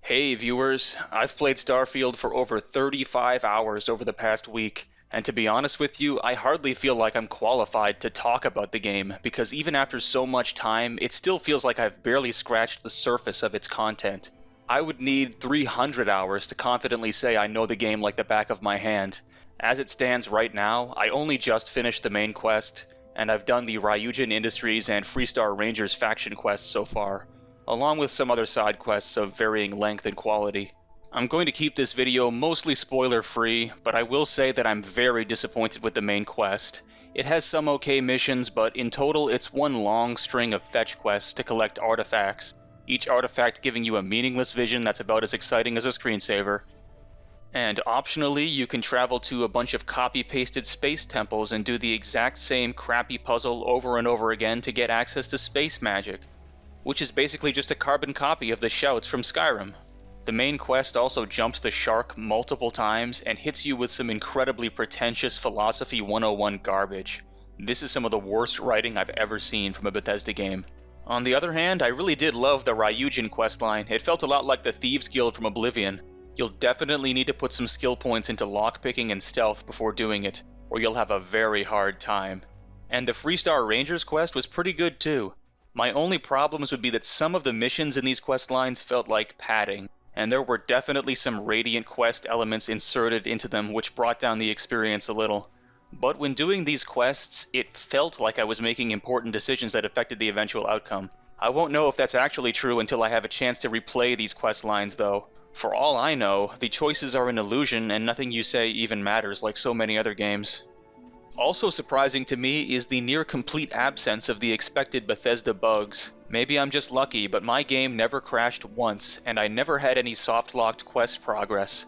Hey viewers, I've played Starfield for over 35 hours over the past week, and to be honest with you, I hardly feel like I'm qualified to talk about the game, because even after so much time, it still feels like I've barely scratched the surface of its content. I would need 300 hours to confidently say I know the game like the back of my hand. As it stands right now, I only just finished the main quest, and I've done the Ryujin Industries and Freestar Rangers faction quests so far, along with some other side quests of varying length and quality. I'm going to keep this video mostly spoiler-free, but I will say that I'm very disappointed with the main quest. It has some okay missions, but in total it's one long string of fetch quests to collect artifacts, each artifact giving you a meaningless vision that's about as exciting as a screensaver. And optionally, you can travel to a bunch of copy-pasted space temples and do the exact same crappy puzzle over and over again to get access to space magic, which is basically just a carbon copy of the shouts from Skyrim. The main quest also jumps the shark multiple times and hits you with some incredibly pretentious Philosophy 101 garbage. This is some of the worst writing I've ever seen from a Bethesda game. On the other hand, I really did love the Ryujin questline. It felt a lot like the Thieves Guild from Oblivion. You'll definitely need to put some skill points into lockpicking and stealth before doing it, or you'll have a very hard time. And the Freestar Rangers quest was pretty good too. My only problems would be that some of the missions in these quest lines felt like padding, and there were definitely some Radiant quest elements inserted into them which brought down the experience a little. But when doing these quests, it felt like I was making important decisions that affected the eventual outcome. I won't know if that's actually true until I have a chance to replay these quest lines though. For all I know, the choices are an illusion and nothing you say even matters like so many other games. Also surprising to me is the near-complete absence of the expected Bethesda bugs. Maybe I'm just lucky, but my game never crashed once, and I never had any soft-locked quest progress.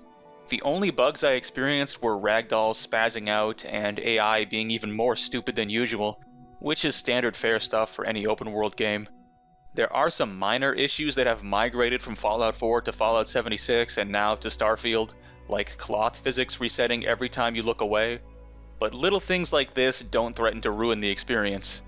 The only bugs I experienced were ragdolls spazzing out and AI being even more stupid than usual, which is standard fare stuff for any open-world game. There are some minor issues that have migrated from Fallout 4 to Fallout 76 and now to Starfield, like cloth physics resetting every time you look away. But little things like this don't threaten to ruin the experience.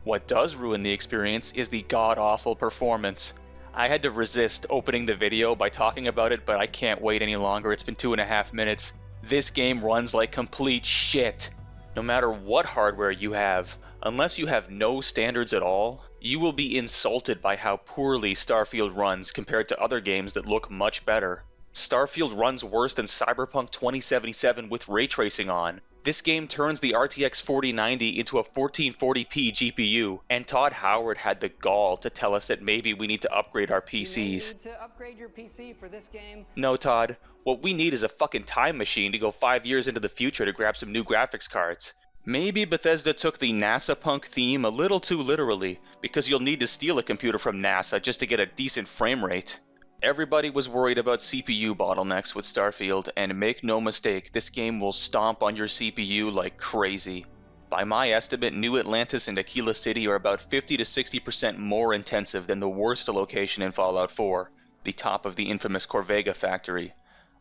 What does ruin the experience is the god-awful performance. I had to resist opening the video by talking about it, but I can't wait any longer. It's been 2.5 minutes. This game runs like complete shit. No matter what hardware you have, unless you have no standards at all, you will be insulted by how poorly Starfield runs compared to other games that look much better. Starfield runs worse than Cyberpunk 2077 with ray tracing on. This game turns the RTX 4090 into a 1440p GPU, and Todd Howard had the gall to tell us that maybe we need to upgrade our PCs. You need to upgrade your PC for this game. No, Todd. What we need is a fucking time machine to go 5 years into the future to grab some new graphics cards. Maybe Bethesda took the NASA punk theme a little too literally, because you'll need to steal a computer from NASA just to get a decent frame rate. Everybody was worried about CPU bottlenecks with Starfield, and make no mistake, this game will stomp on your CPU like crazy. By my estimate, New Atlantis and Aquila City are about 50 to 60% more intensive than the worst location in Fallout 4, the top of the infamous Corvega factory.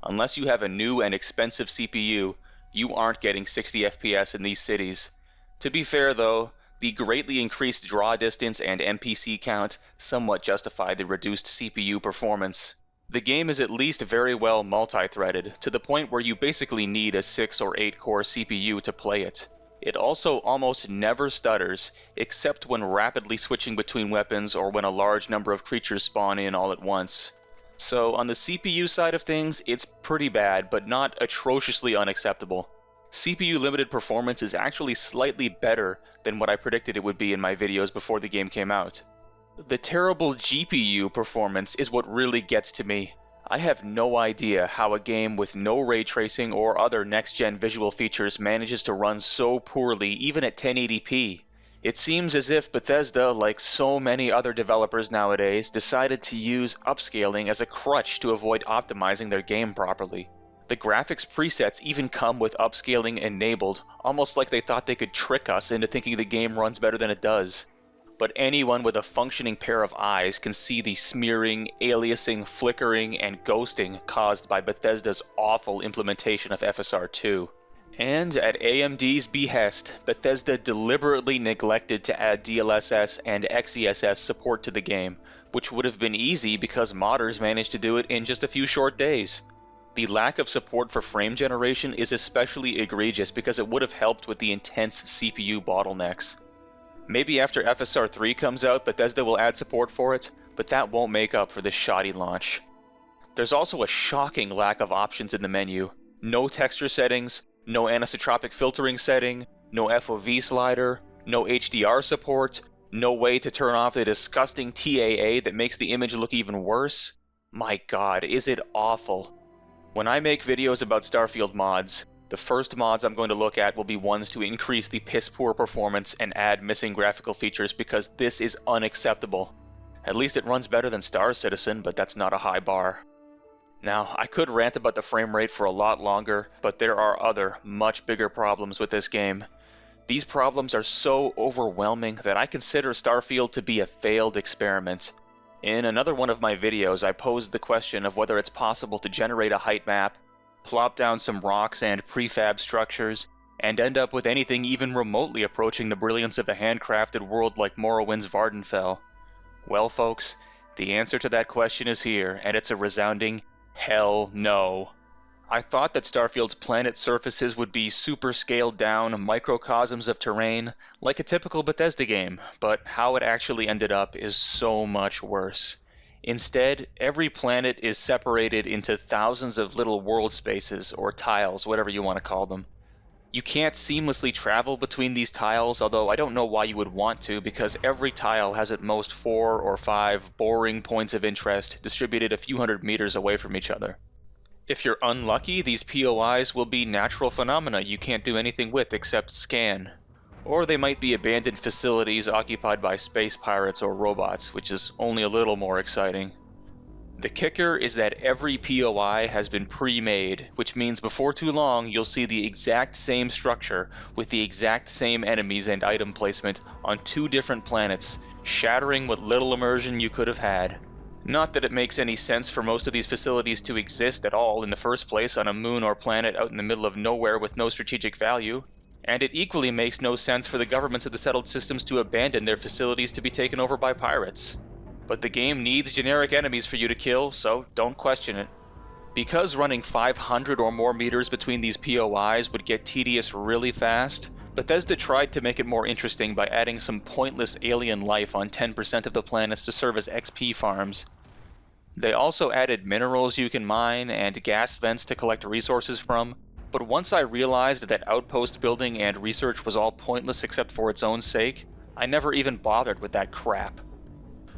Unless you have a new and expensive CPU, you aren't getting 60 FPS in these cities. To be fair though, the greatly increased draw distance and NPC count somewhat justify the reduced CPU performance. The game is at least very well multi-threaded, to the point where you basically need a 6 or 8 core CPU to play it. It also almost never stutters, except when rapidly switching between weapons or when a large number of creatures spawn in all at once. So on the CPU side of things, it's pretty bad, but not atrociously unacceptable. CPU limited performance is actually slightly better than what I predicted it would be in my videos before the game came out. The terrible GPU performance is what really gets to me. I have no idea how a game with no ray tracing or other next-gen visual features manages to run so poorly even at 1080p. It seems as if Bethesda, like so many other developers nowadays, decided to use upscaling as a crutch to avoid optimizing their game properly. The graphics presets even come with upscaling enabled, almost like they thought they could trick us into thinking the game runs better than it does. But anyone with a functioning pair of eyes can see the smearing, aliasing, flickering, and ghosting caused by Bethesda's awful implementation of FSR2. And at AMD's behest, Bethesda deliberately neglected to add DLSS and XeSS support to the game, which would have been easy because modders managed to do it in just a few short days. The lack of support for frame generation is especially egregious because it would have helped with the intense CPU bottlenecks. Maybe after FSR 3 comes out, Bethesda will add support for it, but that won't make up for this shoddy launch. There's also a shocking lack of options in the menu. No texture settings, no anisotropic filtering setting, no FOV slider, no HDR support, no way to turn off the disgusting TAA that makes the image look even worse. My god, is it awful. When I make videos about Starfield mods, the first mods I'm going to look at will be ones to increase the piss-poor performance and add missing graphical features because this is unacceptable. At least it runs better than Star Citizen, but that's not a high bar. Now, I could rant about the frame rate for a lot longer, but there are other, much bigger problems with this game. These problems are so overwhelming that I consider Starfield to be a failed experiment. In another one of my videos, I posed the question of whether it's possible to generate a height map, plop down some rocks and prefab structures, and end up with anything even remotely approaching the brilliance of a handcrafted world like Morrowind's Vardenfell. Well, folks, the answer to that question is here, and it's a resounding hell no. I thought that Starfield's planet surfaces would be super scaled down microcosms of terrain, like a typical Bethesda game, but how it actually ended up is so much worse. Instead, every planet is separated into thousands of little world spaces, or tiles, whatever you want to call them. You can't seamlessly travel between these tiles, although I don't know why you would want to, because every tile has at most 4 or 5 boring points of interest distributed a few hundred meters away from each other. If you're unlucky, these POIs will be natural phenomena you can't do anything with except scan. Or they might be abandoned facilities occupied by space pirates or robots, which is only a little more exciting. The kicker is that every POI has been pre-made, which means before too long you'll see the exact same structure with the exact same enemies and item placement on 2 different planets, shattering what little immersion you could have had. Not that it makes any sense for most of these facilities to exist at all in the first place on a moon or planet out in the middle of nowhere with no strategic value, and it equally makes no sense for the governments of the settled systems to abandon their facilities to be taken over by pirates. But the game needs generic enemies for you to kill, so don't question it. Because running 500 or more meters between these POIs would get tedious really fast, Bethesda tried to make it more interesting by adding some pointless alien life on 10% of the planets to serve as XP farms. They also added minerals you can mine and gas vents to collect resources from, but once I realized that outpost building and research was all pointless except for its own sake, I never even bothered with that crap.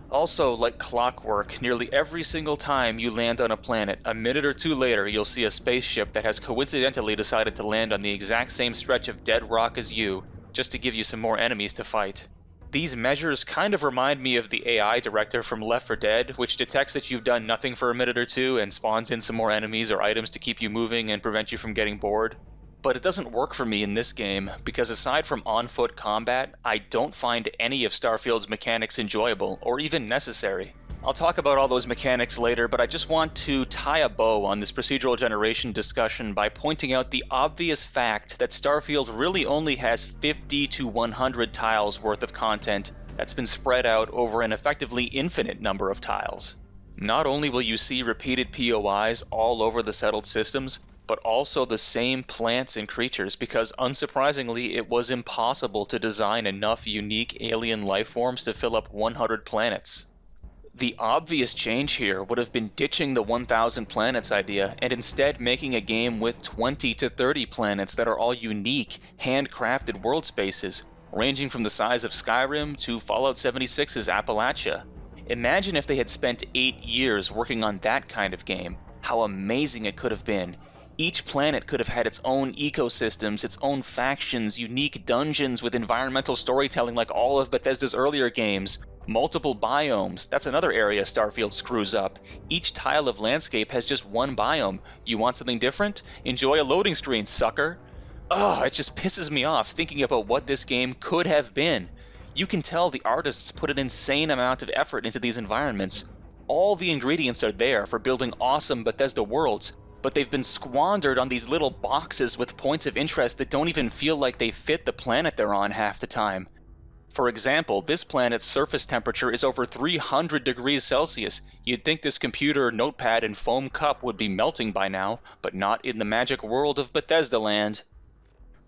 Also, like clockwork, nearly every single time you land on a planet, a minute or 2 later you'll see a spaceship that has coincidentally decided to land on the exact same stretch of dead rock as you, just to give you some more enemies to fight. These measures kind of remind me of the AI director from Left 4 Dead, which detects that you've done nothing for a minute or 2 and spawns in some more enemies or items to keep you moving and prevent you from getting bored. But it doesn't work for me in this game, because aside from on-foot combat, I don't find any of Starfield's mechanics enjoyable, or even necessary. I'll talk about all those mechanics later, but I just want to tie a bow on this procedural generation discussion by pointing out the obvious fact that Starfield really only has 50 to 100 tiles worth of content that's been spread out over an effectively infinite number of tiles. Not only will you see repeated POIs all over the settled systems, but also the same plants and creatures, because unsurprisingly it was impossible to design enough unique alien life forms to fill up 100 planets. The obvious change here would have been ditching the 1,000 planets idea and instead making a game with 20 to 30 planets that are all unique, handcrafted world spaces, ranging from the size of Skyrim to Fallout 76's Appalachia. Imagine if they had spent 8 years working on that kind of game, how amazing it could have been. Each planet could have had its own ecosystems, its own factions, unique dungeons with environmental storytelling like all of Bethesda's earlier games, multiple biomes. That's another area Starfield screws up. Each tile of landscape has just one biome. You want something different? Enjoy a loading screen, sucker. Ugh, it just pisses me off thinking about what this game could have been. You can tell the artists put an insane amount of effort into these environments. All the ingredients are there for building awesome Bethesda worlds, but they've been squandered on these little boxes with points of interest that don't even feel like they fit the planet they're on half the time. For example, this planet's surface temperature is over 300 degrees Celsius. You'd think this computer, notepad, and foam cup would be melting by now, but not in the magic world of Bethesda land.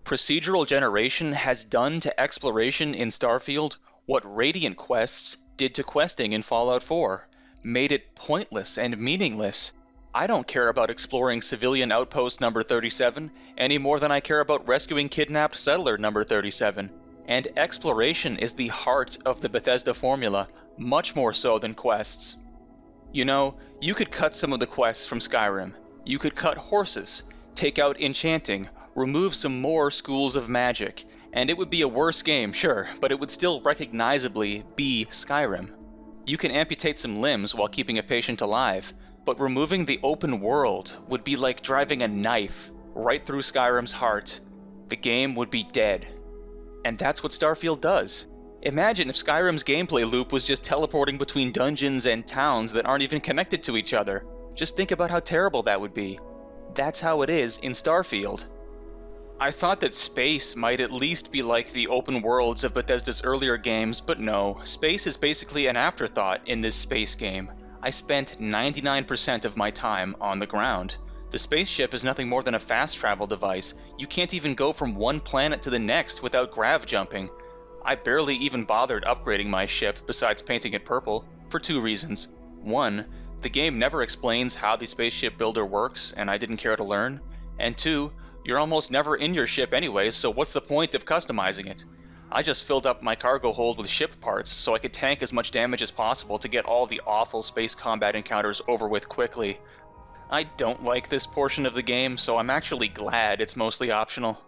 Procedural generation has done to exploration in Starfield what Radiant quests did to questing in Fallout 4, made it pointless and meaningless. I don't care about exploring civilian outpost number 37 any more than I care about rescuing kidnapped settler number 37. And exploration is the heart of the Bethesda formula, much more so than quests. You know, you could cut some of the quests from Skyrim. You could cut horses, take out enchanting, remove some more schools of magic, and it would be a worse game, sure, but it would still recognizably be Skyrim. You can amputate some limbs while keeping a patient alive, but removing the open world would be like driving a knife right through Skyrim's heart. The game would be dead. And that's what Starfield does. Imagine if Skyrim's gameplay loop was just teleporting between dungeons and towns that aren't even connected to each other. Just think about how terrible that would be. That's how it is in Starfield. I thought that space might at least be like the open worlds of Bethesda's earlier games, but no, space is basically an afterthought in this space game. I spent 99% of my time on the ground. The spaceship is nothing more than a fast travel device. You can't even go from one planet to the next without grav jumping. I barely even bothered upgrading my ship besides painting it purple, for two reasons. One, the game never explains how the spaceship builder works, and I didn't care to learn. And two, you're almost never in your ship anyway, so what's the point of customizing it? I just filled up my cargo hold with ship parts so I could tank as much damage as possible to get all the awful space combat encounters over with quickly. I don't like this portion of the game, so I'm actually glad it's mostly optional.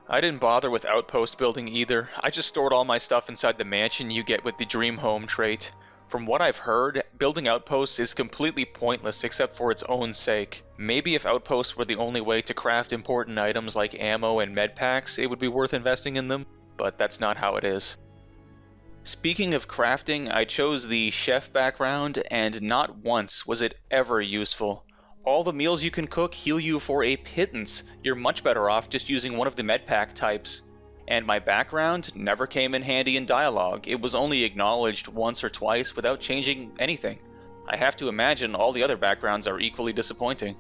I didn't bother with Outpost building either. I just stored all my stuff inside the mansion you get with the Dream Home trait. From what I've heard, building Outposts is completely pointless except for its own sake. Maybe if Outposts were the only way to craft important items like ammo and med packs, it would be worth investing in them, but that's not how it is. Speaking of crafting, I chose the chef background, and not once was it ever useful. All the meals you can cook heal you for a pittance. You're much better off just using one of the medpack types. And my background never came in handy in dialogue. It was only acknowledged once or twice without changing anything. I have to imagine all the other backgrounds are equally disappointing.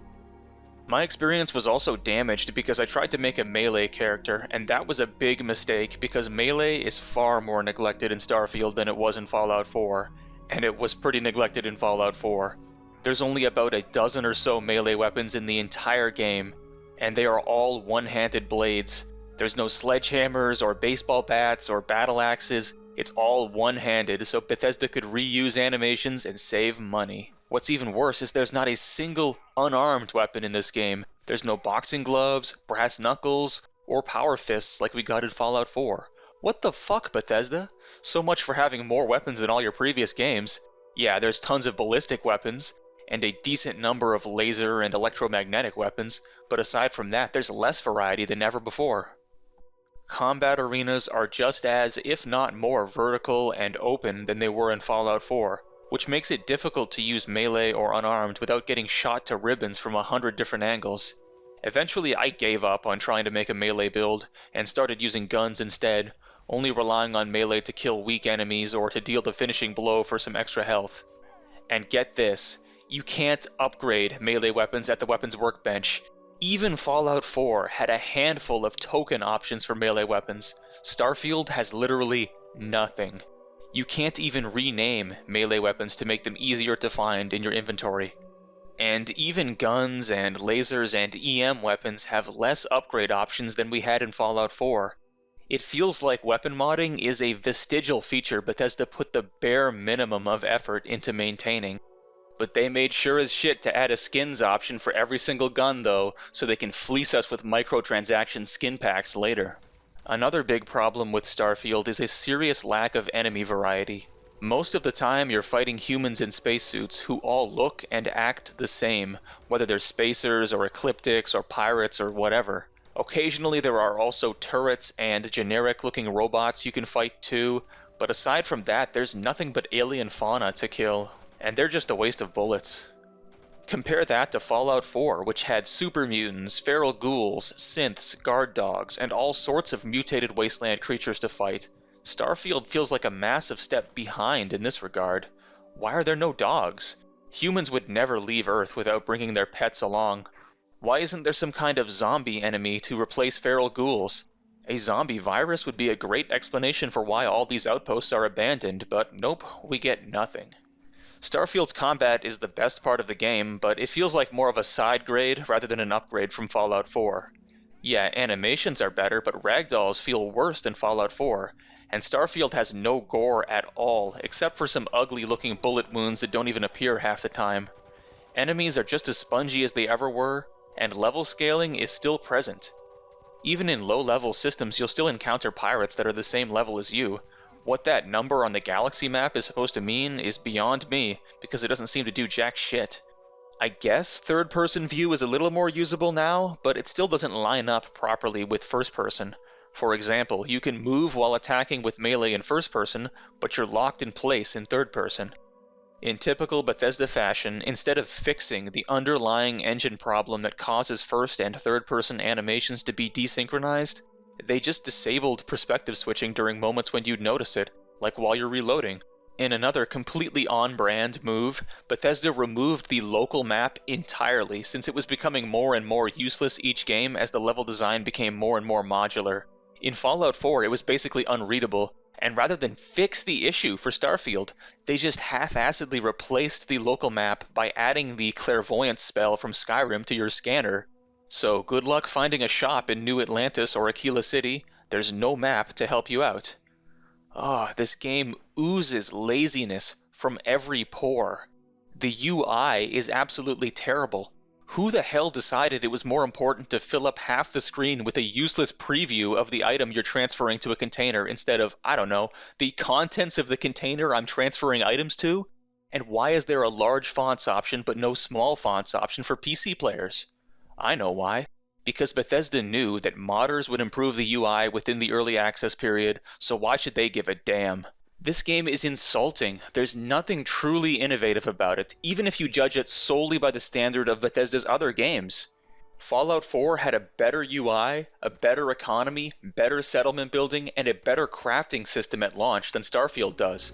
My experience was also damaged because I tried to make a melee character, and that was a big mistake because melee is far more neglected in Starfield than it was in Fallout 4. And it was pretty neglected in Fallout 4. There's only about a dozen or so melee weapons in the entire game, and they are all one-handed blades. There's no sledgehammers or baseball bats or battle axes. It's all one-handed, so Bethesda could reuse animations and save money. What's even worse is there's not a single unarmed weapon in this game. There's no boxing gloves, brass knuckles, or power fists like we got in Fallout 4. What the fuck, Bethesda? So much for having more weapons than all your previous games. Yeah, there's tons of ballistic weapons, and a decent number of laser and electromagnetic weapons, but aside from that, there's less variety than ever before. Combat arenas are just as, if not more, vertical and open than they were in Fallout 4, which makes it difficult to use melee or unarmed without getting shot to ribbons from 100 different angles. Eventually I gave up on trying to make a melee build, and started using guns instead, only relying on melee to kill weak enemies or to deal the finishing blow for some extra health. And get this, you can't upgrade melee weapons at the weapons workbench. Even Fallout 4 had a handful of token options for melee weapons. Starfield has literally nothing. You can't even rename melee weapons to make them easier to find in your inventory. And even guns and lasers and EM weapons have less upgrade options than we had in Fallout 4. It feels like weapon modding is a vestigial feature Bethesda put the bare minimum of effort into maintaining. But they made sure as shit to add a skins option for every single gun though, so they can fleece us with microtransaction skin packs later. Another big problem with Starfield is a serious lack of enemy variety. Most of the time you're fighting humans in spacesuits who all look and act the same, whether they're spacers or ecliptics or pirates or whatever. Occasionally there are also turrets and generic-looking robots you can fight too, but aside from that there's nothing but alien fauna to kill. And they're just a waste of bullets. Compare that to Fallout 4, which had super mutants, feral ghouls, synths, guard dogs, and all sorts of mutated wasteland creatures to fight. Starfield feels like a massive step behind in this regard. Why are there no dogs? Humans would never leave Earth without bringing their pets along. Why isn't there some kind of zombie enemy to replace feral ghouls? A zombie virus would be a great explanation for why all these outposts are abandoned, but nope, we get nothing. Starfield's combat is the best part of the game, but it feels like more of a side grade rather than an upgrade from Fallout 4. Yeah, animations are better, but ragdolls feel worse than Fallout 4, and Starfield has no gore at all, except for some ugly-looking bullet wounds that don't even appear half the time. Enemies are just as spongy as they ever were, and level scaling is still present. Even in low-level systems, you'll still encounter pirates that are the same level as you. What that number on the galaxy map is supposed to mean is beyond me, because it doesn't seem to do jack shit. I guess third-person view is a little more usable now, but it still doesn't line up properly with first-person. For example, you can move while attacking with melee in first-person, but you're locked in place in third-person. In typical Bethesda fashion, instead of fixing the underlying engine problem that causes first- and third-person animations to be desynchronized, they just disabled perspective switching during moments when you'd notice it, like while you're reloading. In another completely on-brand move, Bethesda removed the local map entirely since it was becoming more and more useless each game as the level design became more and more modular. In Fallout 4, it was basically unreadable, and rather than fix the issue for Starfield, they just half-assedly replaced the local map by adding the clairvoyance spell from Skyrim to your scanner. So good luck finding a shop in New Atlantis or Aquila City. There's no map to help you out. This game oozes laziness from every pore. The UI is absolutely terrible. Who the hell decided it was more important to fill up half the screen with a useless preview of the item you're transferring to a container instead of, I don't know, the contents of the container I'm transferring items to? And why is there a large fonts option but no small fonts option for PC players? I know why. Because Bethesda knew that modders would improve the UI within the early access period, so why should they give a damn? This game is insulting. There's nothing truly innovative about it, even if you judge it solely by the standard of Bethesda's other games. Fallout 4 had a better UI, a better economy, better settlement building, and a better crafting system at launch than Starfield does.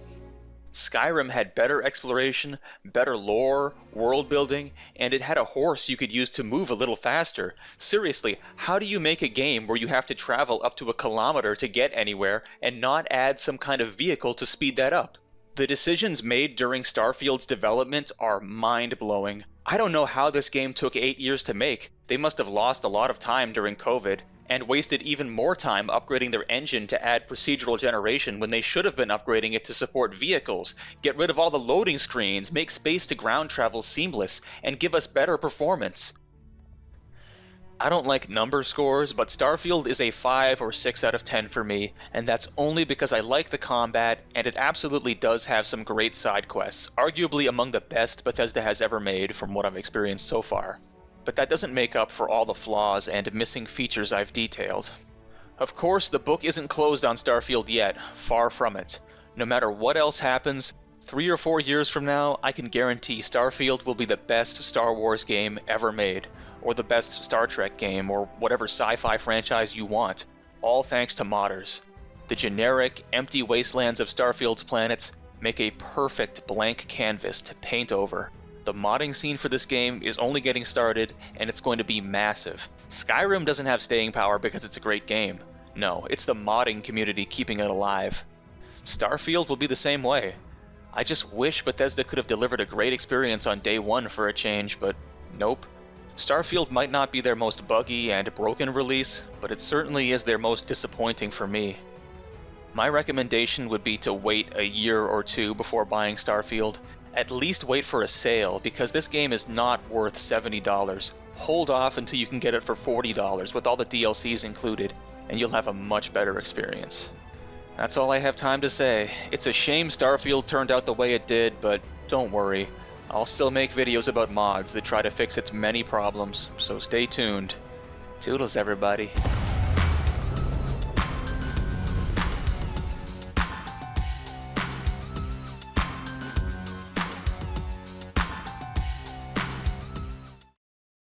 Skyrim had better exploration, better lore, world building, and it had a horse you could use to move a little faster. Seriously, how do you make a game where you have to travel up to a kilometer to get anywhere and not add some kind of vehicle to speed that up? The decisions made during Starfield's development are mind-blowing. I don't know how this game took 8 years to make. They must have lost a lot of time during COVID, and wasted even more time upgrading their engine to add procedural generation when they should have been upgrading it to support vehicles, get rid of all the loading screens, make space to ground travel seamless, and give us better performance. I don't like number scores, but Starfield is a 5 or 6 out of 10 for me, and that's only because I like the combat, and it absolutely does have some great side quests, arguably among the best Bethesda has ever made from what I've experienced so far. But that doesn't make up for all the flaws and missing features I've detailed. Of course, the book isn't closed on Starfield yet, far from it. No matter what else happens, 3 or 4 years from now, I can guarantee Starfield will be the best Star Wars game ever made, or the best Star Trek game, or whatever sci-fi franchise you want, all thanks to modders. The generic, empty wastelands of Starfield's planets make a perfect blank canvas to paint over. The modding scene for this game is only getting started, and it's going to be massive. Skyrim doesn't have staying power because it's a great game. No, it's the modding community keeping it alive. Starfield will be the same way. I just wish Bethesda could have delivered a great experience on day one for a change, but nope. Starfield might not be their most buggy and broken release, but it certainly is their most disappointing for me. My recommendation would be to wait a year or two before buying Starfield. At least wait for a sale, because this game is not worth $70. Hold off until you can get it for $40 with all the DLCs included, and you'll have a much better experience. That's all I have time to say. It's a shame Starfield turned out the way it did, but don't worry. I'll still make videos about mods that try to fix its many problems, so stay tuned. Toodles, everybody.